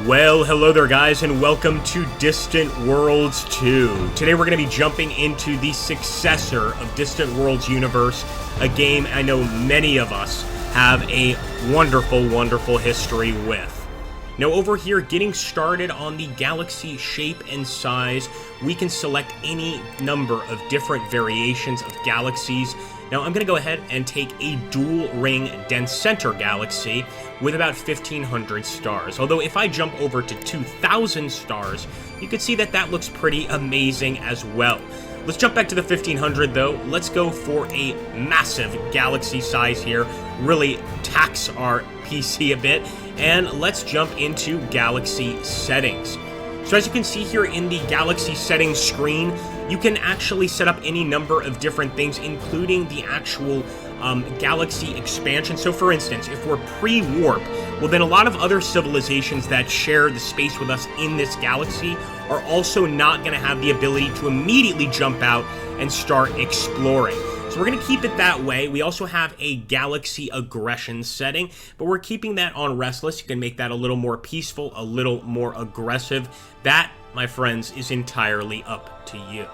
Well, hello there guys, and welcome to Distant Worlds 2. Today we're going to be jumping into the successor of Distant Worlds universe, a game I know many of us have a wonderful history with. Now over here, getting started on the galaxy shape and size, we can select any number of different variations of galaxies. Now I'm going to go ahead and take a dual ring dense center galaxy with about 1,500 stars. Although if I jump over to 2,000 stars, you can see that that looks pretty amazing as well. Let's jump back to the 1,500 though. Let's go for a massive galaxy size here. Really tax our PC a bit. And let's jump into galaxy settings. So as you can see here in the galaxy settings screen, you can actually set up any number of different things, including the actual galaxy expansion. So for instance, if we're pre-warp, well then a lot of other civilizations that share the space with us in this galaxy are also not going to have the ability to immediately jump out and start exploring. So we're going to keep it that way. We also have a galaxy aggression setting, but we're keeping that on restless. You can make that a little more peaceful, a little more aggressive. That, my friends, is entirely up to you.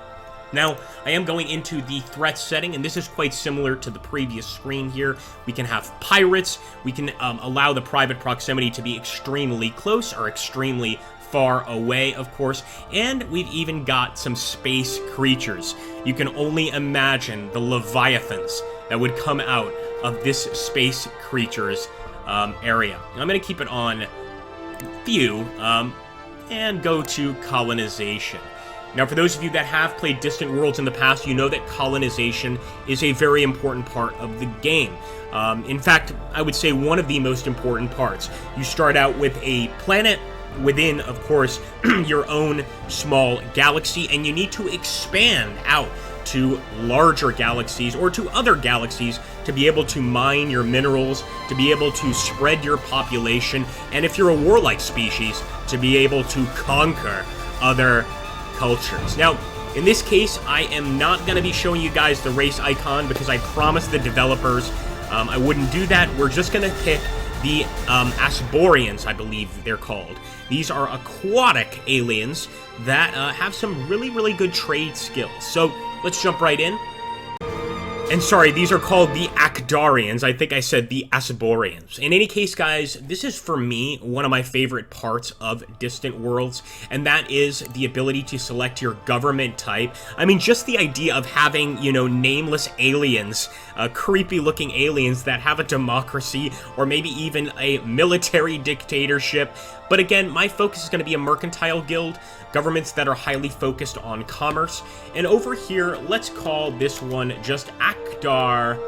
Now, I am going into the threat setting, and this is quite similar to the previous screen here. We can have pirates. We can allow the private proximity to be extremely close or extremely far away, of course, and we've even got some space creatures. You can only imagine the leviathans that would come out of this space creatures area. I'm going to keep it on few and go to colonization. Now, for those of you that have played Distant Worlds in the past, you know that colonization is a very important part of the game. In fact, I would say one of the most important parts. You start out with a planet within, of course, your own small galaxy, and you need to expand out to larger galaxies or to other galaxies to be able to mine your minerals, to be able to spread your population, and if you're a warlike species, to be able to conquer other cultures. Now, in this case, I am not going to be showing you guys the race icon because I promised the developers I wouldn't do that. We're just going to pick the Asborians, I believe they're called. These are aquatic aliens that have some really good trade skills. So let's jump right in. And sorry, these are called the Akdarians. I think I said the Asborians. In any case, guys, this is for me one of my favorite parts of Distant Worlds, and that is the ability to select your government type. I mean, just the idea of having, you know, nameless aliens, creepy-looking aliens that have a democracy or maybe even a military dictatorship. But again, my focus is going to be a mercantile guild, governments that are highly focused on commerce. And over here, let's call this one just Akdar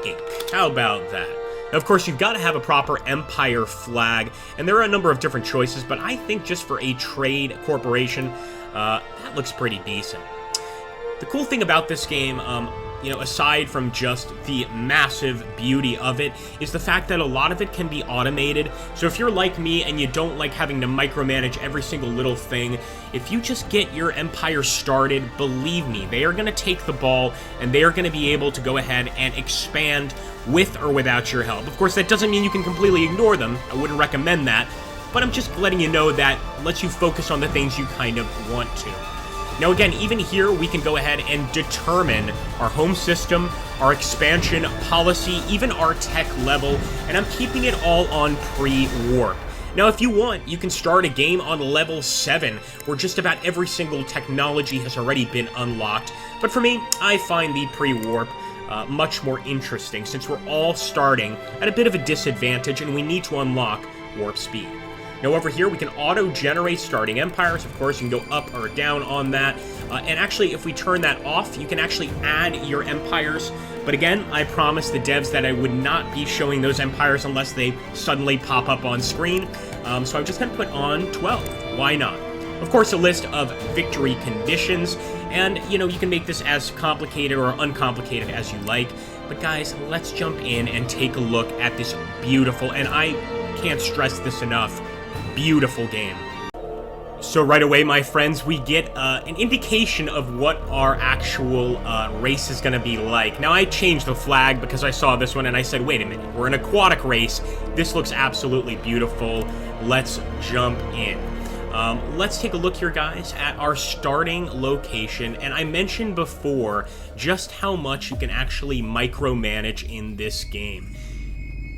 Inc. How about that? Now, of course, you've got to have a proper empire flag, and there are a number of different choices, but I think just for a trade corporation, that looks pretty decent. The cool thing about this game, you know, aside from just the massive beauty of it, is the fact that a lot of it can be automated. So if you're like me and you don't like having to micromanage every single little thing, if you just get your empire started, believe me, they are going to take the ball and they are going to be able to go ahead and expand with or without your help. Of course, that doesn't mean you can completely ignore them. I wouldn't recommend that, but I'm just letting you know that lets you focus on the things you kind of want to. Now again, even here, we can go ahead and determine our home system, our expansion policy, even our tech level, and I'm keeping it all on pre-warp. Now if you want, you can start a game on level 7, where just about every single technology has already been unlocked, but for me, I find the pre-warp much more interesting, since we're all starting at a bit of a disadvantage and we need to unlock warp speed. Now over here, we can auto-generate starting empires. Of course, you can go up or down on that. And actually, if we turn that off, you can actually add your empires. But again, I promised the devs that I would not be showing those empires unless they suddenly pop up on screen. So I'm just going to put on 12. Why not? Of course, a list of victory conditions. And, you know, you can make this as complicated or uncomplicated as you like. But guys, let's jump in and take a look at this beautiful, and I can't stress this enough, beautiful game. So right away, my friends, we get an indication of what our actual race is going to be like. Now, I changed the flag because I saw this one and I said, wait a minute, we're an aquatic race. This looks absolutely beautiful. let's jump in. Let's take a look here, guys, at our starting location. And I mentioned before just how much you can actually micromanage in this game.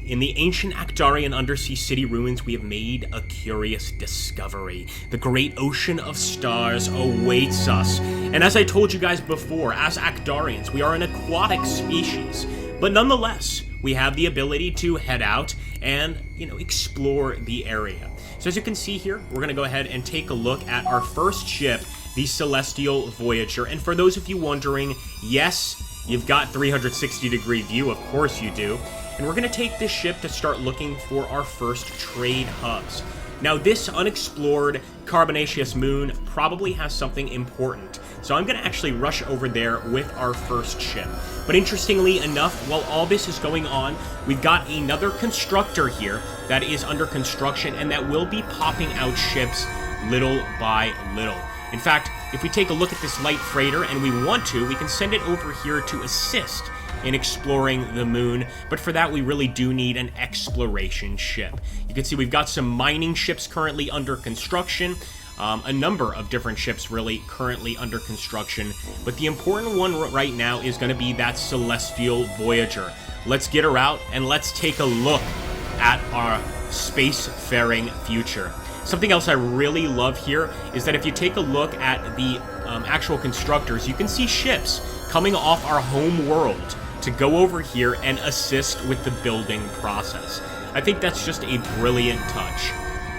In the ancient Akdarian undersea city ruins, we have made a curious discovery. The great ocean of stars awaits us. And as I told you guys before, as Akdarians, we are an aquatic species. But nonetheless, we have the ability to head out and, explore the area. So as you can see here, we're going to go ahead and take a look at our first ship, the Celestial Voyager. And for those of you wondering, yes, you've got 360-degree view, of course you do. And we're going to take this ship to start looking for our first trade hubs. Now, this unexplored carbonaceous moon probably has something important, so I'm going to actually rush over there with our first ship. But interestingly enough, while all this is going on, we've got another constructor here that is under construction and that will be popping out ships little by little. In fact, if we take a look at this light freighter and we want to, we can send it over here to assist in exploring the moon, but for that we really do need an exploration ship. You can see we've got some mining ships currently under construction, a number of different ships really currently under construction, but the important one right now is going to be that Celestial Voyager. Let's get her out and let's take a look at our spacefaring future. Something else I really love here is that if you take a look at the actual constructors, you can see ships coming off our home world to go over here and assist with the building process. I think that's just a brilliant touch.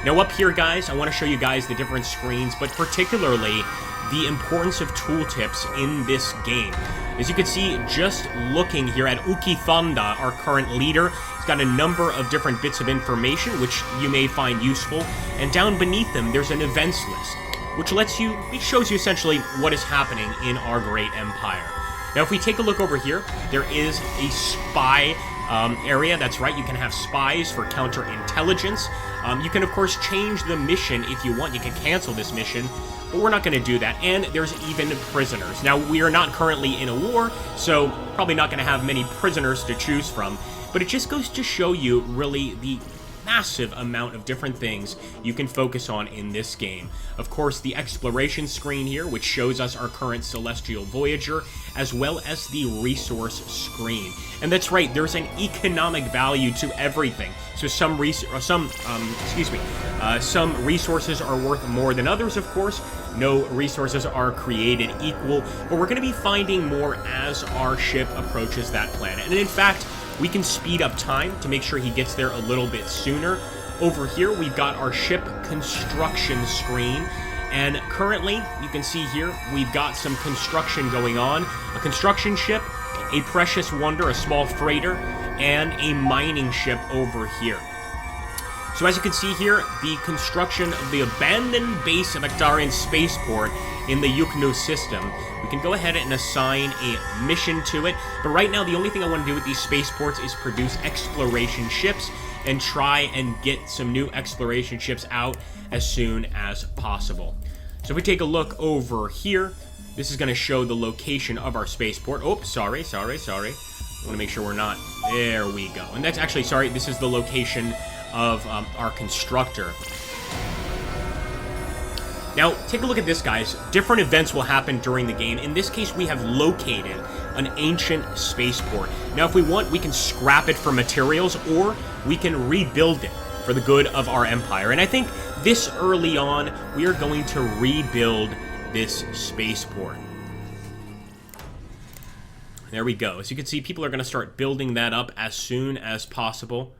Now up here, guys, I want to show you guys the different screens, but particularly the importance of tooltips in this game. As you can see, just looking here at Uki Thanda, our current leader, he's got a number of different bits of information which you may find useful, and down beneath them there's an events list, which shows you essentially what is happening in our great empire. Now, if we take a look over here, there is a spy area. That's right, you can have spies for counterintelligence. You can, of course, change the mission if you want. You can cancel this mission, but we're not going to do that. And there's even prisoners. Now, we are not currently in a war, so probably not going to have many prisoners to choose from. But it just goes to show you, really, the massive amount of different things you can focus on in this game. Of course, the exploration screen here, which shows us our current Celestial Voyager, as well as the resource screen. And that's right, there's an economic value to everything. So some resources are worth more than others, of course. No resources are created equal, but we're going to be finding more as our ship approaches that planet. And in fact, we can speed up time to make sure he gets there a little bit sooner. Over here, we've got our ship construction screen. And currently, you can see here, we've got some construction going on. A construction ship, a precious wonder, a small freighter, and a mining ship over here. So as you can see here, the construction of the abandoned base of Akdarian spaceport in the Yuknu system. We can go ahead and assign a mission to it, but right now the only thing I want to do with these spaceports is produce exploration ships and try and get some new exploration ships out as soon as possible. So if we take a look over here, this is going to show the location of our spaceport. Oh, sorry. I want to make sure we're not... There we go. And that's actually, sorry, this is the location of our constructor. Now, take a look at this, guys. Different events will happen during the game. In this case, we have located an ancient spaceport. Now, if we want, we can scrap it for materials, or we can rebuild it for the good of our empire. And I think this early on, we are going to rebuild this spaceport. There we go. As you can see, people are going to start building that up as soon as possible.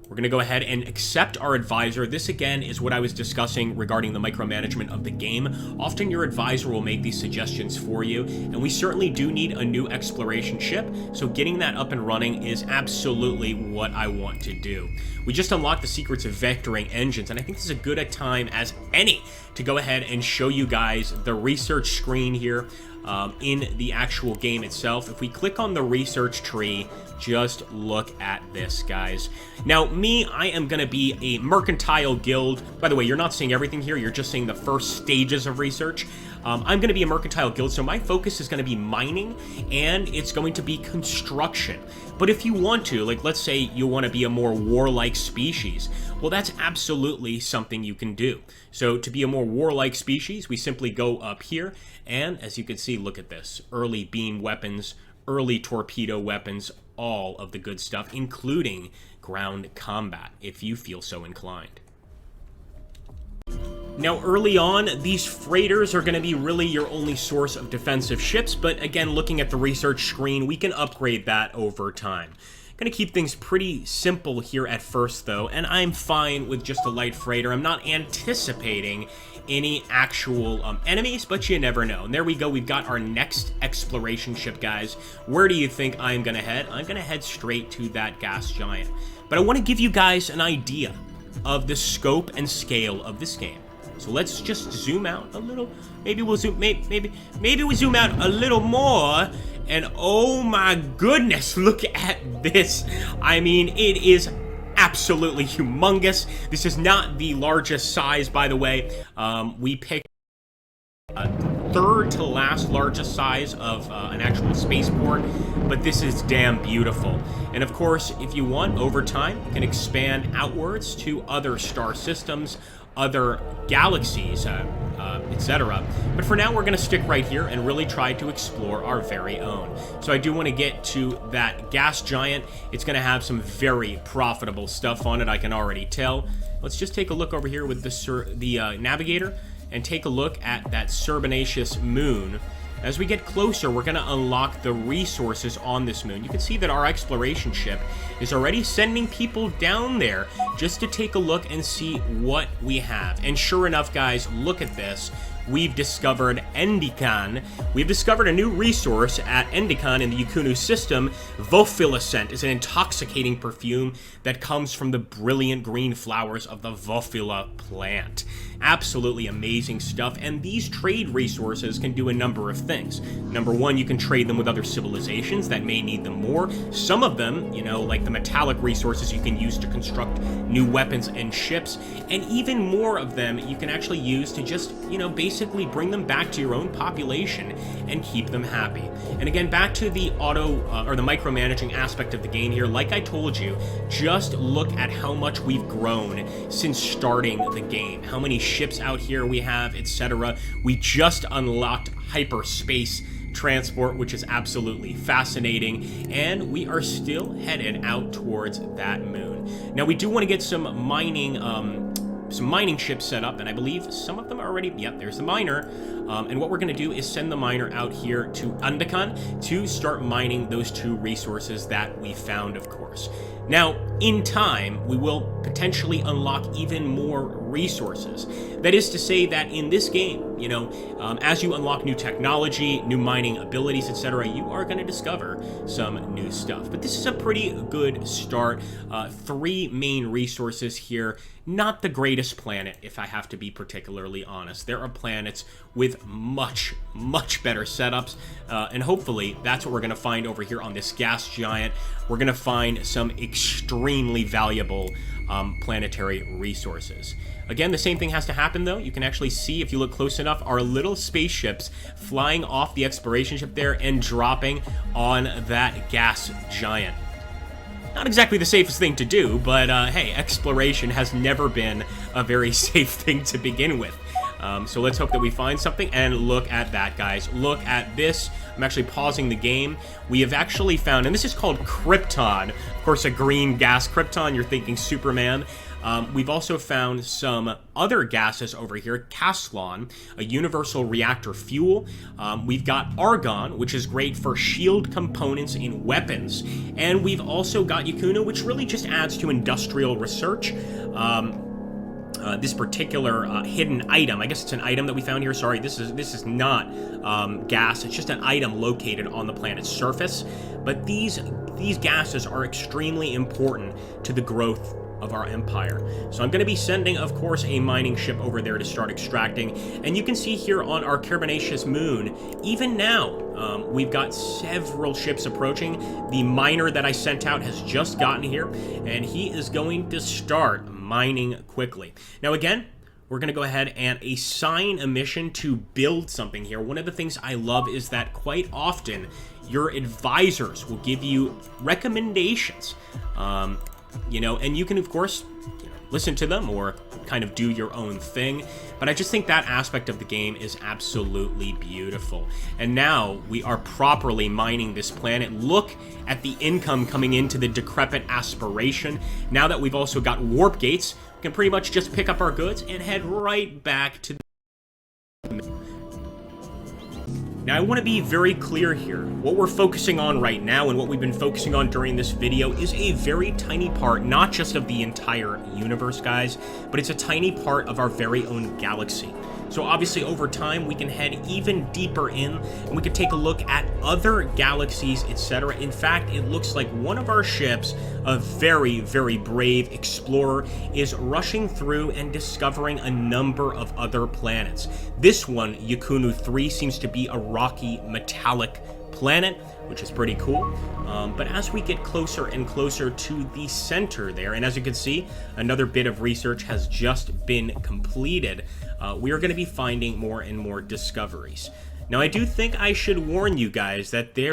We're going to go ahead and accept our advisor. This, again, is what I was discussing regarding the micromanagement of the game. Often your advisor will make these suggestions for you, and we certainly do need a new exploration ship, so getting that up and running is absolutely what I want to do. We just unlocked the secrets of vectoring engines, and I think this is a good a time as any to go ahead and show you guys the research screen here in the actual game itself. If we click on the research tree, just look at this, guys. Now, I am going to be a mercantile guild. By the way, you're not seeing everything here. You're just seeing the first stages of research. I'm going to be a mercantile guild, so my focus is going to be mining, and it's going to be construction. But if you want to, like, let's say you want to be a more warlike species, well, that's absolutely something you can do. So to be a more warlike species, we simply go up here, and as you can see, look at this. Early beam weapons, early torpedo weapons, all of the good stuff, including ground combat, if you feel so inclined. Now, early on, these freighters are going to be really your only source of defensive ships, but again, looking at the research screen, we can upgrade that over time. Going to keep things pretty simple here at first, though, and I'm fine with just a light freighter. I'm not anticipating any actual enemies, but you never know. And there we go. We've got our next exploration ship, guys. Where do you think I'm going to head? I'm going to head straight to that gas giant. But I want to give you guys an idea of the scope and scale of this game. So let's just zoom out a little. Maybe we'll zoom. Maybe we zoom out a little more. And oh my goodness, look at this. I mean, it is absolutely humongous. This is not the largest size, by the way. We picked third to last largest size of an actual spaceport, but this is damn beautiful. And of course, if you want, over time, you can expand outwards to other star systems, other galaxies, etc. But for now, we're going to stick right here and really try to explore our very own. So I do want to get to that gas giant. It's going to have some very profitable stuff on it, I can already tell. Let's just take a look over here with the navigator and take a look at that Cerbinaceous moon. As we get closer, we're going to unlock the resources on this moon. You can see that our exploration ship is already sending people down there just to take a look and see what we have. And sure enough, guys, look at this. We've discovered Endican. We've discovered a new resource at Endican in the Yukunu system. Vofilacent is an intoxicating perfume that comes from the brilliant green flowers of the Vofila plant. Absolutely amazing stuff, and these trade resources can do a number of things. Number one, you can trade them with other civilizations that may need them more. Some of them, you know, like the metallic resources, you can use to construct new weapons and ships, and even more of them you can actually use to just, you know, basically bring them back to your own population and keep them happy. And again, back to the or the micromanaging aspect of the game here, like I told you, just look at how much we've grown since starting the game. How many ships out here we have, etc. We just unlocked hyperspace transport, which is absolutely fascinating, and we are still headed out towards that moon. Now, we do want to get some mining ships set up, and I believe some of them are already, yep, there's the miner. And what we're going to do is send the miner out here to Endican to start mining those two resources that we found, of course. Now, in time, we will potentially unlock even more resources. That is to say that in this game, you know, as you unlock new technology, new mining abilities, etc., you are going to discover some new stuff. But this is a pretty good start. 3 main resources here. Not the greatest planet, if I have to be particularly honest. There are planets with much, much better setups, and hopefully that's what we're going to find over here on this gas giant. We're going to find some extremely valuable planetary resources. Again, the same thing has to happen, though. You can actually see, if you look close enough, our little spaceships flying off the exploration ship there and dropping on that gas giant. Not exactly the safest thing to do, but hey, exploration has never been a very safe thing to begin with. So let's hope that we find something, and look at that, guys. Look at this. I'm actually pausing the game. We have actually found, and this is called Krypton. Of course, a green gas Krypton, you're thinking Superman. We've also found some other gases over here. Caslon, a universal reactor fuel. We've got argon, which is great for shield components in weapons. And we've also got Yukunu, which really just adds to industrial research. This particular hidden item, I guess it's an item that we found here. Sorry, this is not gas. It's just an item located on the planet's surface. But these gases are extremely important to the growth of our empire. So I'm going to be sending, of course, a mining ship over there to start extracting. And you can see here on our carbonaceous moon, even now, we've got several ships approaching. The miner that I sent out has just gotten here, and he is going to start mining quickly. Now, again, we're going to go ahead and assign a mission to build something here. One of the things I love is that quite often your advisors will give you recommendations, you know, and you can, of course, listen to them or kind of do your own thing. But I just think that aspect of the game is absolutely beautiful. And now we are properly mining this planet. Look at the income coming into the decrepit aspiration. Now that we've also got warp gates, we can pretty much just pick up our goods and head right back to the... Now, I want to be very clear here. What we're focusing on right now and what we've been focusing on during this video is a very tiny part, not just of the entire universe, guys, but it's a tiny part of our very own galaxy. So obviously over time we can head even deeper in and we can take a look at other galaxies, etc. In fact, it looks like one of our ships, a very, very brave explorer, is rushing through and discovering a number of other planets. This one, Yakunu 3, seems to be a rocky, metallic planet, which is pretty cool. But as we get closer and closer to the center there, and as you can see, another bit of research has just been completed, we are going to be finding more and more discoveries. Now, I do think I should warn you guys that there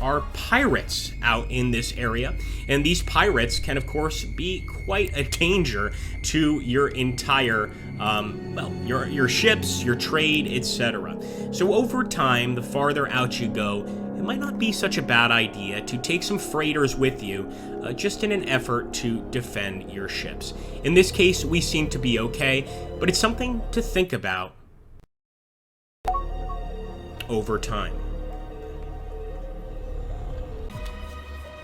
are pirates out in this area, and these pirates can, of course, be quite a danger to your entire, well, your ships, your trade, etc. So over time, the farther out you go, it might not be such a bad idea to take some freighters with you, just in an effort to defend your ships. In this case, we seem to be okay, but it's something to think about over time.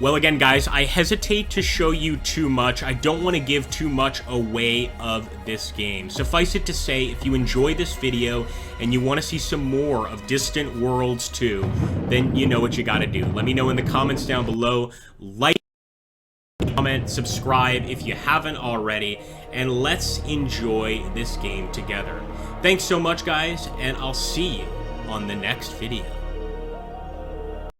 Well, again, guys, I hesitate to show you too much. I don't want to give too much away of this game. Suffice it to say, if you enjoy this video and you want to see some more of Distant Worlds 2, then you know what you got to do. Let me know in the comments down below. Like, comment, subscribe if you haven't already, and let's enjoy this game together. Thanks so much, guys, and I'll see you on the next video.